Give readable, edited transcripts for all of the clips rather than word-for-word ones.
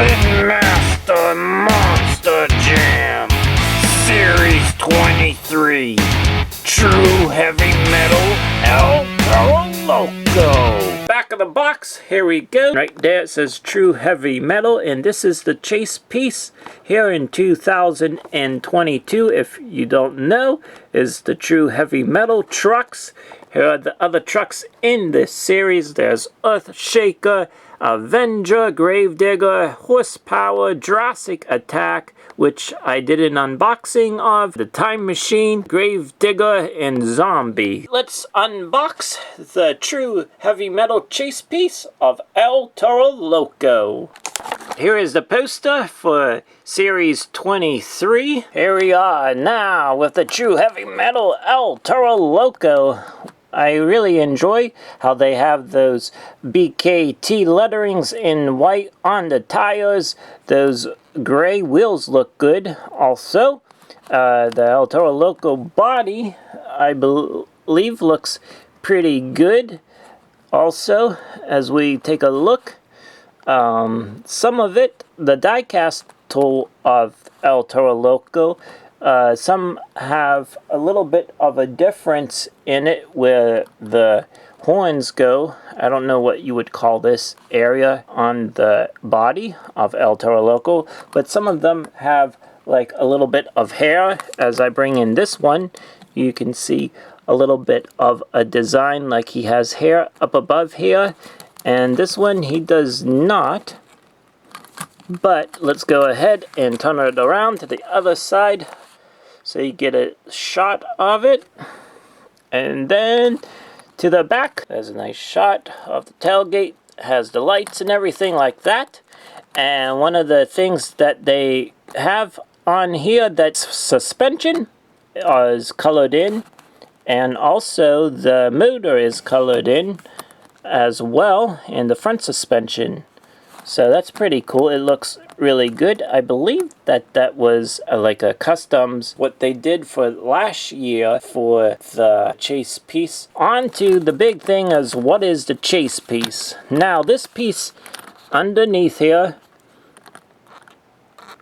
Puppet Master Monster Jam Series 23 True Heavy Metal El Toro Loco. Back of the box, here we go. Right there it says True Heavy Metal, and this is the chase piece here in 2022. If you don't know, is the True Heavy Metal trucks. Here are the other trucks in this series. There's Earthshaker, Avenger, Gravedigger, Horsepower, Jurassic Attack, which I did an unboxing of, the Time Machine, Gravedigger, and Zombie. Let's unbox the True Heavy Metal chase piece of El Toro Loco. Here is the poster for Series 23. Here we are now with the True Heavy Metal El Toro Loco. I really enjoy how they have those BKT letterings in white on the tires. Those gray wheels look good. Also, the El Toro Loco body, I believe, looks pretty good. Also, as we take a look, some of it, the die-cast tool of El Toro Loco, some have a little bit of a difference in it where the horns go. I don't know what you would call this area on the body of El Toro Loco, but some of them have like a little bit of hair. As I bring in this one, you can see a little bit of a design, like he has hair up above here, and this one he does not. But let's go ahead and turn it around to the other side so you get a shot of it. And then to the back, there's a nice shot of the tailgate. It has the lights and everything like that. And one of the things that they have on here, that's suspension, is colored in. And also the motor is colored in as well, and the front suspension. So that's pretty cool. It looks really good. I believe that that was like a customs, what they did for last year for the chase piece. On to the big thing is, what is the chase piece? Now this piece underneath here,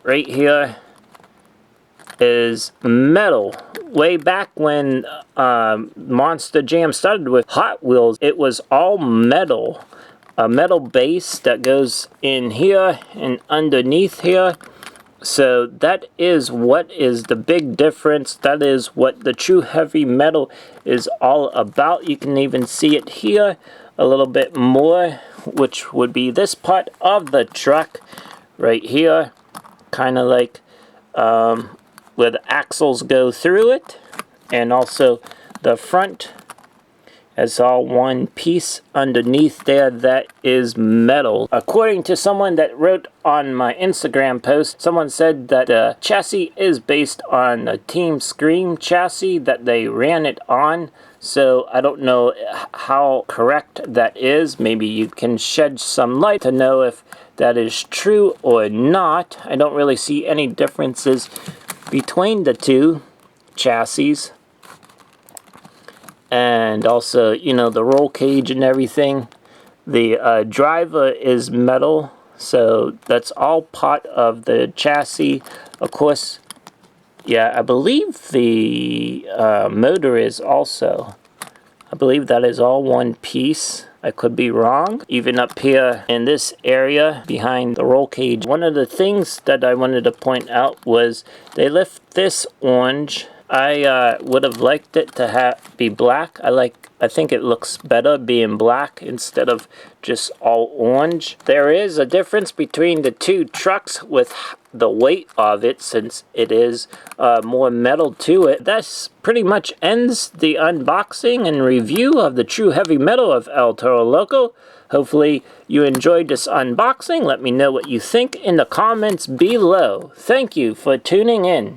right here, is metal. Way back when Monster Jam started with Hot Wheels, it was all metal. A metal base that goes in here and underneath here. So that is what is the big difference. That is what the True Heavy Metal is all about. You can even see it here a little bit more, which would be this part of the truck right here, kind of like where the axles go through it, and also the front. It's all one piece underneath there that is metal. According to someone that wrote on my Instagram post, someone said that the chassis is based on the Team Scream chassis that they ran it on. So I don't know how correct that is. Maybe you can shed some light to know if that is true or not. I don't really see any differences between the two chassis. And also, you know, the roll cage and everything. The driver is metal, so that's all part of the chassis. Of course, yeah, I believe the motor is also. I believe that is all one piece. I could be wrong. Even up here in this area behind the roll cage. One of the things that I wanted to point out was they left this orange. I would have liked it to be black. I think it looks better being black instead of just all orange. There is a difference between the two trucks with the weight of it, since it is more metal to it. That pretty much ends the unboxing and review of the True Heavy Metal of El Toro Loco. Hopefully you enjoyed this unboxing. Let me know what you think in the comments below. Thank you for tuning in.